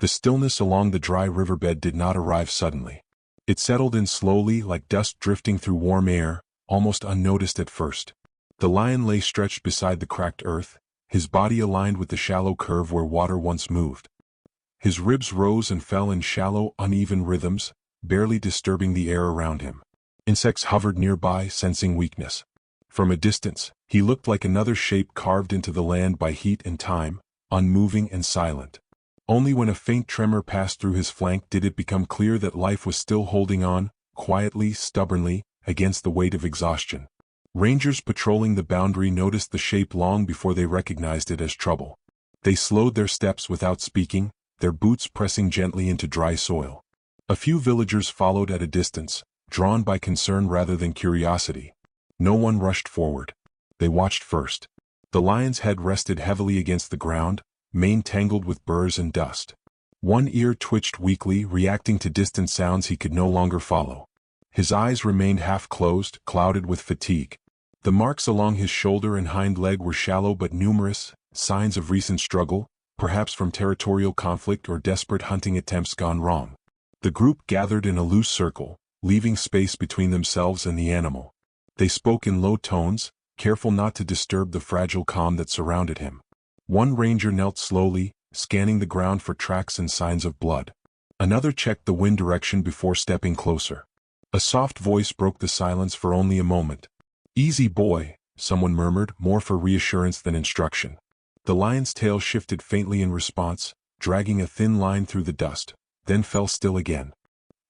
The stillness along the dry riverbed did not arrive suddenly. It settled in slowly like dust drifting through warm air, almost unnoticed at first. The lion lay stretched beside the cracked earth, his body aligned with the shallow curve where water once moved. His ribs rose and fell in shallow, uneven rhythms, barely disturbing the air around him. Insects hovered nearby, sensing weakness. From a distance, he looked like another shape carved into the land by heat and time, unmoving and silent. Only when a faint tremor passed through his flank did it become clear that life was still holding on, quietly, stubbornly, against the weight of exhaustion. Rangers patrolling the boundary noticed the shape long before they recognized it as trouble. They slowed their steps without speaking, their boots pressing gently into dry soil. A few villagers followed at a distance, drawn by concern rather than curiosity. No one rushed forward. They watched first. The lion's head rested heavily against the ground, mane tangled with burrs and dust. One ear twitched weakly, reacting to distant sounds he could no longer follow. His eyes remained half-closed, clouded with fatigue. The marks along his shoulder and hind leg were shallow but numerous, signs of recent struggle, perhaps from territorial conflict or desperate hunting attempts gone wrong. The group gathered in a loose circle, leaving space between themselves and the animal. They spoke in low tones, careful not to disturb the fragile calm that surrounded him. One ranger knelt slowly, scanning the ground for tracks and signs of blood. Another checked the wind direction before stepping closer. A soft voice broke the silence for only a moment. "Easy, boy," someone murmured, more for reassurance than instruction. The lion's tail shifted faintly in response, dragging a thin line through the dust, then fell still again.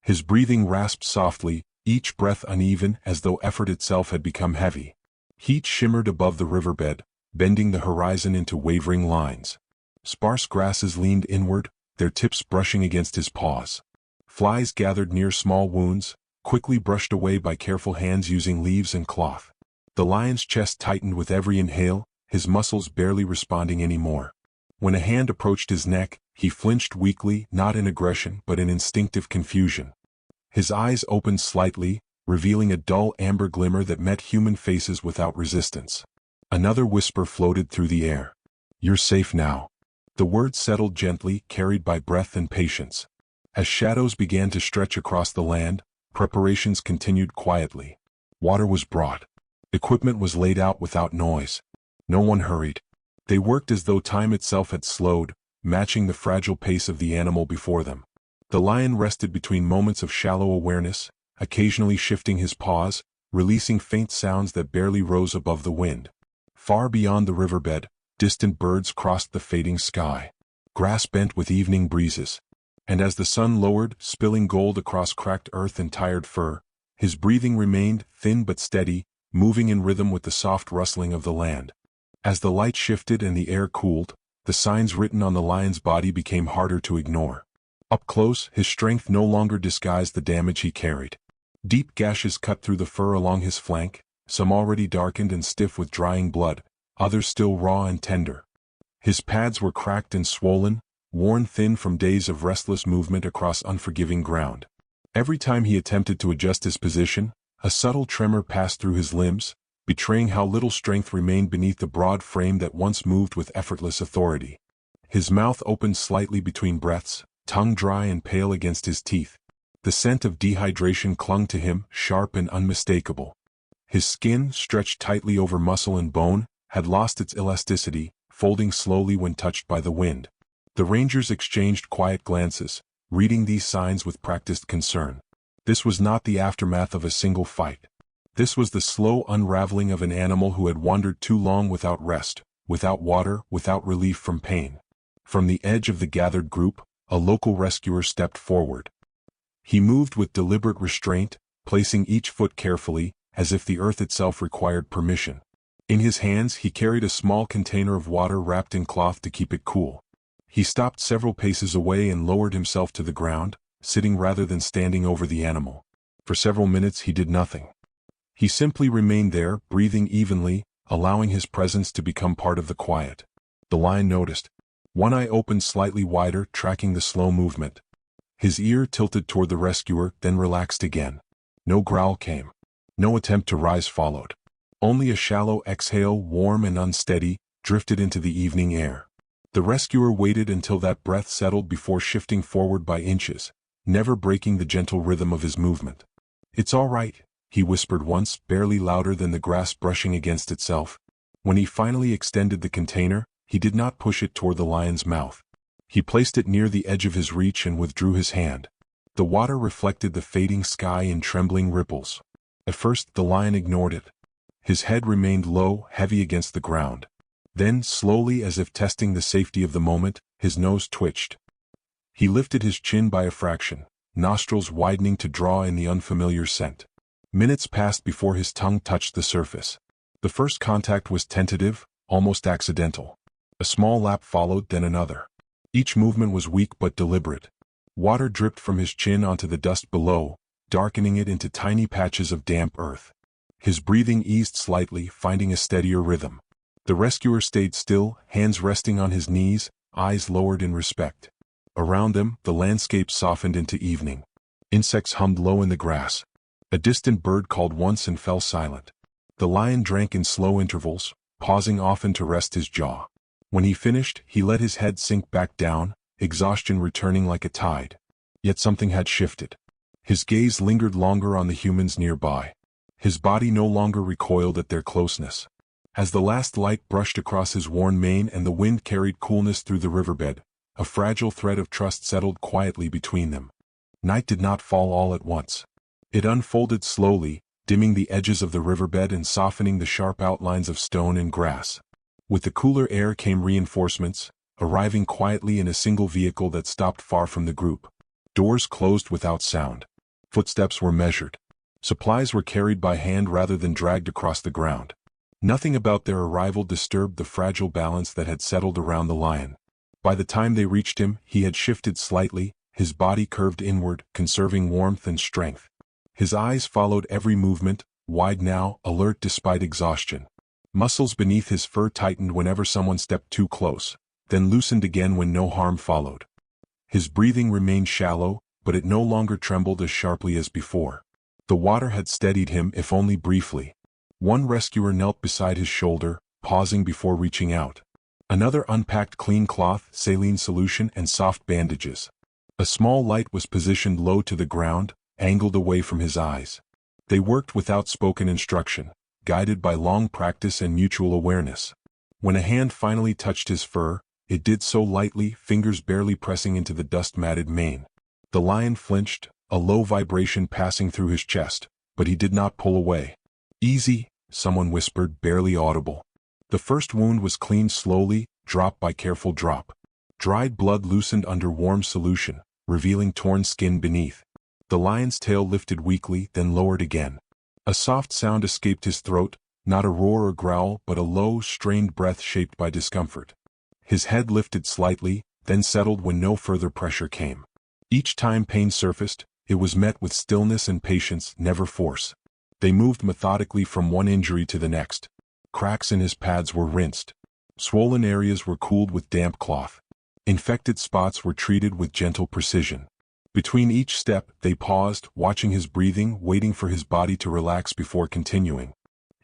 His breathing rasped softly, each breath uneven as though effort itself had become heavy. Heat shimmered above the riverbed, bending the horizon into wavering lines. Sparse grasses leaned inward, their tips brushing against his paws. Flies gathered near small wounds, quickly brushed away by careful hands using leaves and cloth. The lion's chest tightened with every inhale, his muscles barely responding anymore. When a hand approached his neck, he flinched weakly, not in aggression but in instinctive confusion. His eyes opened slightly, revealing a dull amber glimmer that met human faces without resistance. Another whisper floated through the air. "You're safe now." The words settled gently, carried by breath and patience. As shadows began to stretch across the land, preparations continued quietly. Water was brought. Equipment was laid out without noise. No one hurried. They worked as though time itself had slowed, matching the fragile pace of the animal before them. The lion rested between moments of shallow awareness, occasionally shifting his paws, releasing faint sounds that barely rose above the wind. Far beyond the riverbed, distant birds crossed the fading sky. Grass bent with evening breezes. And as the sun lowered, spilling gold across cracked earth and tired fur, his breathing remained thin but steady, moving in rhythm with the soft rustling of the land. As the light shifted and the air cooled, the signs written on the lion's body became harder to ignore. Up close, his strength no longer disguised the damage he carried. Deep gashes cut through the fur along his flank, some already darkened and stiff with drying blood, others still raw and tender. His pads were cracked and swollen, worn thin from days of restless movement across unforgiving ground. Every time he attempted to adjust his position, a subtle tremor passed through his limbs, betraying how little strength remained beneath the broad frame that once moved with effortless authority. His mouth opened slightly between breaths, tongue dry and pale against his teeth. The scent of dehydration clung to him, sharp and unmistakable. His skin, stretched tightly over muscle and bone, had lost its elasticity, folding slowly when touched by the wind. The rangers exchanged quiet glances, reading these signs with practiced concern. This was not the aftermath of a single fight. This was the slow unraveling of an animal who had wandered too long without rest, without water, without relief from pain. From the edge of the gathered group, a local rescuer stepped forward. He moved with deliberate restraint, placing each foot carefully, as if the earth itself required permission. In his hands he carried a small container of water wrapped in cloth to keep it cool. He stopped several paces away and lowered himself to the ground, sitting rather than standing over the animal. For several minutes he did nothing. He simply remained there, breathing evenly, allowing his presence to become part of the quiet. The lion noticed. One eye opened slightly wider, tracking the slow movement. His ear tilted toward the rescuer, then relaxed again. No growl came. No attempt to rise followed. Only a shallow exhale, warm and unsteady, drifted into the evening air. The rescuer waited until that breath settled before shifting forward by inches, never breaking the gentle rhythm of his movement. "It's all right," he whispered once, barely louder than the grass brushing against itself. When he finally extended the container, he did not push it toward the lion's mouth. He placed it near the edge of his reach and withdrew his hand. The water reflected the fading sky in trembling ripples. At first the lion ignored it. His head remained low, heavy against the ground. Then, slowly, as if testing the safety of the moment, his nose twitched. He lifted his chin by a fraction, nostrils widening to draw in the unfamiliar scent. Minutes passed before his tongue touched the surface. The first contact was tentative, almost accidental. A small lap followed, then another. Each movement was weak but deliberate. Water dripped from his chin onto the dust below, darkening it into tiny patches of damp earth. His breathing eased slightly, finding a steadier rhythm. The rescuer stayed still, hands resting on his knees, eyes lowered in respect. Around them, the landscape softened into evening. Insects hummed low in the grass. A distant bird called once and fell silent. The lion drank in slow intervals, pausing often to rest his jaw. When he finished, he let his head sink back down, exhaustion returning like a tide. Yet something had shifted. His gaze lingered longer on the humans nearby. His body no longer recoiled at their closeness. As the last light brushed across his worn mane and the wind carried coolness through the riverbed, a fragile thread of trust settled quietly between them. Night did not fall all at once. It unfolded slowly, dimming the edges of the riverbed and softening the sharp outlines of stone and grass. With the cooler air came reinforcements, arriving quietly in a single vehicle that stopped far from the group. Doors closed without sound. Footsteps were measured. Supplies were carried by hand rather than dragged across the ground. Nothing about their arrival disturbed the fragile balance that had settled around the lion. By the time they reached him, he had shifted slightly, his body curved inward, conserving warmth and strength. His eyes followed every movement, wide now, alert despite exhaustion. Muscles beneath his fur tightened whenever someone stepped too close, then loosened again when no harm followed. His breathing remained shallow, but it no longer trembled as sharply as before. The water had steadied him, if only briefly. One rescuer knelt beside his shoulder, pausing before reaching out. Another unpacked clean cloth, saline solution, and soft bandages. A small light was positioned low to the ground, angled away from his eyes. They worked without spoken instruction, guided by long practice and mutual awareness. When a hand finally touched his fur, it did so lightly, fingers barely pressing into the dust-matted mane. The lion flinched, a low vibration passing through his chest, but he did not pull away. "Easy," someone whispered, barely audible. The first wound was cleaned slowly, drop by careful drop. Dried blood loosened under warm solution, revealing torn skin beneath. The lion's tail lifted weakly, then lowered again. A soft sound escaped his throat, not a roar or growl, but a low, strained breath shaped by discomfort. His head lifted slightly, then settled when no further pressure came. Each time pain surfaced, it was met with stillness and patience, never force. They moved methodically from one injury to the next. Cracks in his pads were rinsed. Swollen areas were cooled with damp cloth. Infected spots were treated with gentle precision. Between each step, they paused, watching his breathing, waiting for his body to relax before continuing.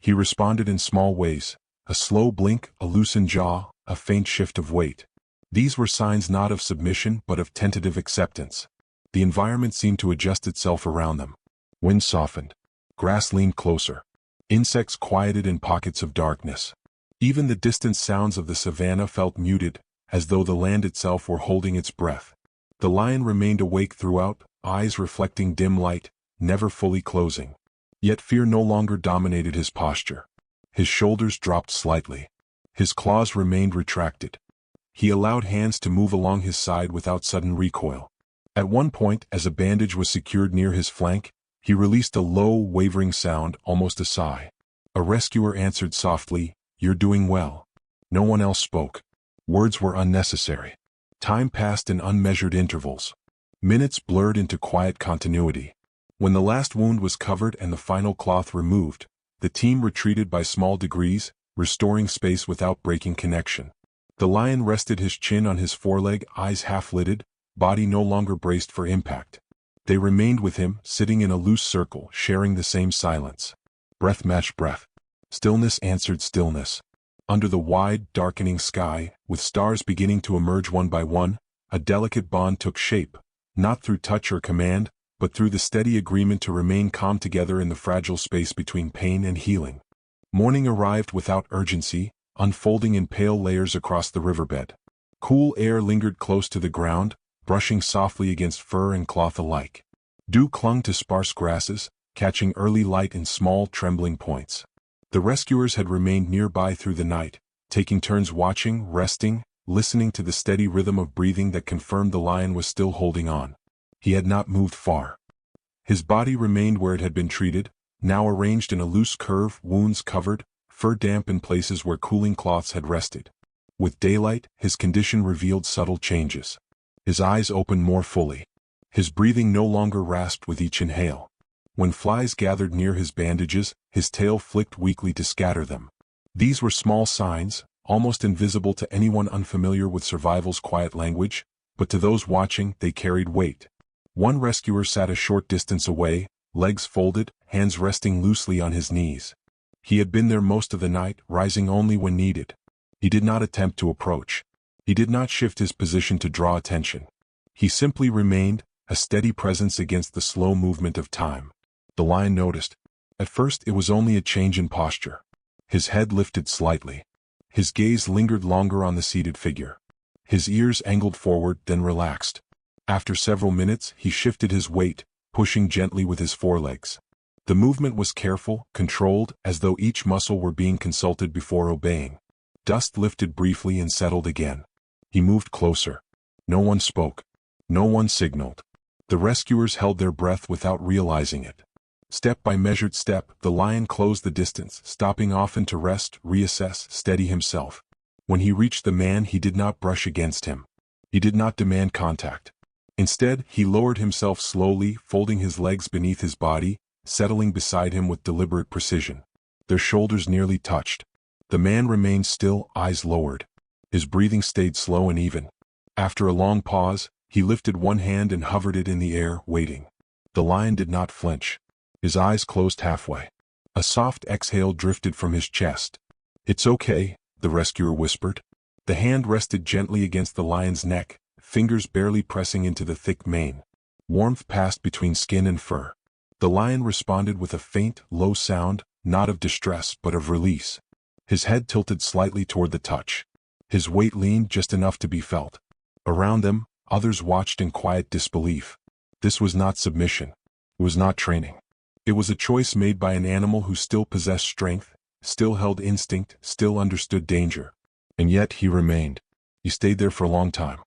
He responded in small ways: a slow blink, a loosened jaw, a faint shift of weight. These were signs not of submission but of tentative acceptance. The environment seemed to adjust itself around them. Wind softened. Grass leaned closer. Insects quieted in pockets of darkness. Even the distant sounds of the savannah felt muted, as though the land itself were holding its breath. The lion remained awake throughout, eyes reflecting dim light, never fully closing. Yet fear no longer dominated his posture. His shoulders dropped slightly. His claws remained retracted. He allowed hands to move along his side without sudden recoil. At one point, as a bandage was secured near his flank, he released a low, wavering sound, almost a sigh. A rescuer answered softly, "You're doing well." No one else spoke. Words were unnecessary. Time passed in unmeasured intervals. Minutes blurred into quiet continuity. When the last wound was covered and the final cloth removed, the team retreated by small degrees, restoring space without breaking connection. The lion rested his chin on his foreleg, eyes half-lidded, body no longer braced for impact. They remained with him, sitting in a loose circle, sharing the same silence. Breath matched breath. Stillness answered stillness. Under the wide, darkening sky, with stars beginning to emerge one by one, a delicate bond took shape, not through touch or command, but through the steady agreement to remain calm together in the fragile space between pain and healing. Morning arrived without urgency, unfolding in pale layers across the riverbed. Cool air lingered close to the ground, brushing softly against fur and cloth alike. Dew clung to sparse grasses, catching early light in small, trembling points. The rescuers had remained nearby through the night, taking turns watching, resting, listening to the steady rhythm of breathing that confirmed the lion was still holding on. He had not moved far. His body remained where it had been treated, now arranged in a loose curve, wounds covered, fur damp in places where cooling cloths had rested. With daylight, his condition revealed subtle changes. His eyes opened more fully. His breathing no longer rasped with each inhale. When flies gathered near his bandages, his tail flicked weakly to scatter them. These were small signs, almost invisible to anyone unfamiliar with survival's quiet language, but to those watching, they carried weight. One rescuer sat a short distance away, legs folded, hands resting loosely on his knees. He had been there most of the night, rising only when needed. He did not attempt to approach. He did not shift his position to draw attention. He simply remained, a steady presence against the slow movement of time. The lion noticed. At first it was only a change in posture. His head lifted slightly. His gaze lingered longer on the seated figure. His ears angled forward, then relaxed. After several minutes, he shifted his weight, pushing gently with his forelegs. The movement was careful, controlled, as though each muscle were being consulted before obeying. Dust lifted briefly and settled again. He moved closer. No one spoke. No one signaled. The rescuers held their breath without realizing it. Step by measured step, the lion closed the distance, stopping often to rest, reassess, steady himself. When he reached the man, he did not brush against him. He did not demand contact. Instead, he lowered himself slowly, folding his legs beneath his body, settling beside him with deliberate precision. Their shoulders nearly touched. The man remained still, eyes lowered. His breathing stayed slow and even. After a long pause, he lifted one hand and hovered it in the air, waiting. The lion did not flinch. His eyes closed halfway. A soft exhale drifted from his chest. "It's okay," the rescuer whispered. The hand rested gently against the lion's neck, fingers barely pressing into the thick mane. Warmth passed between skin and fur. The lion responded with a faint, low sound, not of distress but of release. His head tilted slightly toward the touch. His weight leaned just enough to be felt. Around them, others watched in quiet disbelief. This was not submission. It was not training. It was a choice made by an animal who still possessed strength, still held instinct, still understood danger. And yet he remained. He stayed there for a long time.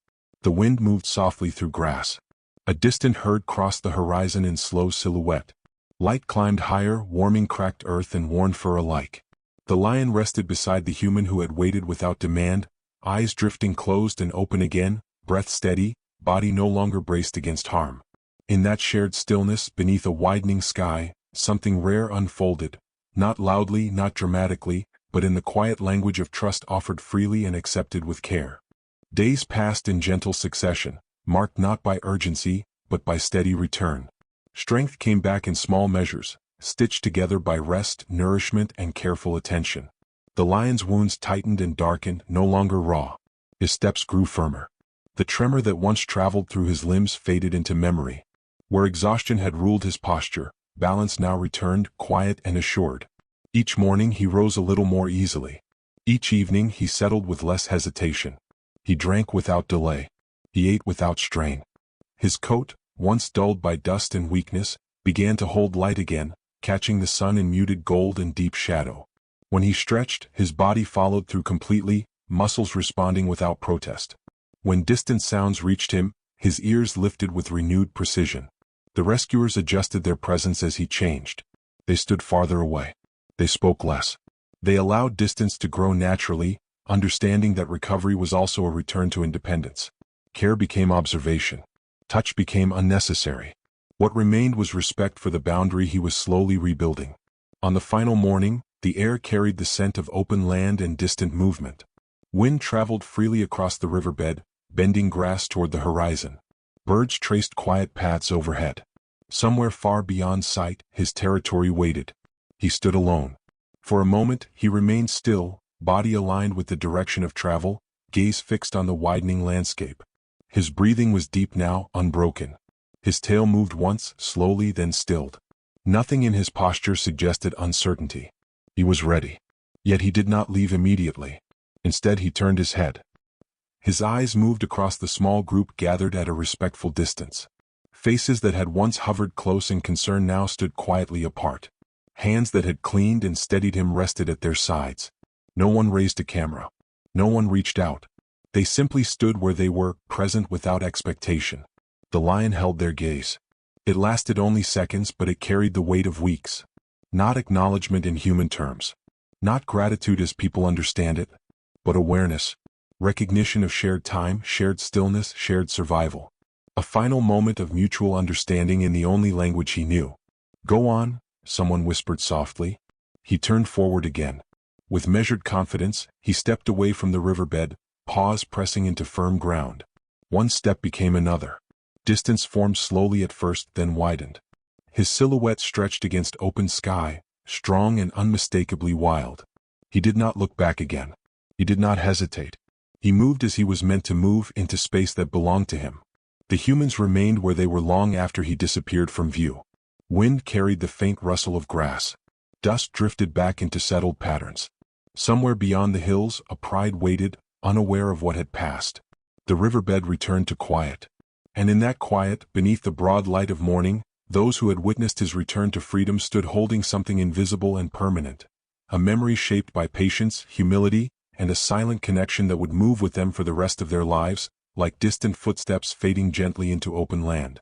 The wind moved softly through grass. A distant herd crossed the horizon in slow silhouette. Light climbed higher, warming cracked earth and worn fur alike. The lion rested beside the human who had waited without demand, eyes drifting closed and open again, breath steady, body no longer braced against harm. In that shared stillness, beneath a widening sky, something rare unfolded, not loudly, not dramatically, but in the quiet language of trust offered freely and accepted with care. Days passed in gentle succession, marked not by urgency, but by steady return. Strength came back in small measures, stitched together by rest, nourishment, and careful attention. The lion's wounds tightened and darkened, no longer raw. His steps grew firmer. The tremor that once traveled through his limbs faded into memory. Where exhaustion had ruled his posture, balance now returned, quiet and assured. Each morning he rose a little more easily. Each evening he settled with less hesitation. He drank without delay. He ate without strain. His coat, once dulled by dust and weakness, began to hold light again, catching the sun in muted gold and deep shadow. When he stretched, his body followed through completely, muscles responding without protest. When distant sounds reached him, his ears lifted with renewed precision. The rescuers adjusted their presence as he changed. They stood farther away. They spoke less. They allowed distance to grow naturally, understanding that recovery was also a return to independence. Care became observation. Touch became unnecessary. What remained was respect for the boundary he was slowly rebuilding. On the final morning, the air carried the scent of open land and distant movement. Wind traveled freely across the riverbed, bending grass toward the horizon. Birds traced quiet paths overhead. Somewhere far beyond sight, his territory waited. He stood alone. For a moment, he remained still, body aligned with the direction of travel, gaze fixed on the widening landscape. His breathing was deep now, unbroken. His tail moved once, slowly, then stilled. Nothing in his posture suggested uncertainty. He was ready. Yet he did not leave immediately. Instead, he turned his head. His eyes moved across the small group gathered at a respectful distance. Faces that had once hovered close in concern now stood quietly apart. Hands that had cleaned and steadied him rested at their sides. No one raised a camera. No one reached out. They simply stood where they were, present without expectation. The lion held their gaze. It lasted only seconds, but it carried the weight of weeks. Not acknowledgement in human terms. Not gratitude as people understand it, but awareness. Recognition of shared time, shared stillness, shared survival. A final moment of mutual understanding in the only language he knew. "Go on," someone whispered softly. He turned forward again. With measured confidence, he stepped away from the riverbed, paws pressing into firm ground. One step became another. Distance formed slowly at first, then widened. His silhouette stretched against open sky, strong and unmistakably wild. He did not look back again. He did not hesitate. He moved as he was meant to move, into space that belonged to him. The humans remained where they were long after he disappeared from view. Wind carried the faint rustle of grass. Dust drifted back into settled patterns. Somewhere beyond the hills, a pride waited, unaware of what had passed. The riverbed returned to quiet. And in that quiet, beneath the broad light of morning, those who had witnessed his return to freedom stood holding something invisible and permanent. A memory shaped by patience, humility, and a silent connection that would move with them for the rest of their lives, like distant footsteps fading gently into open land.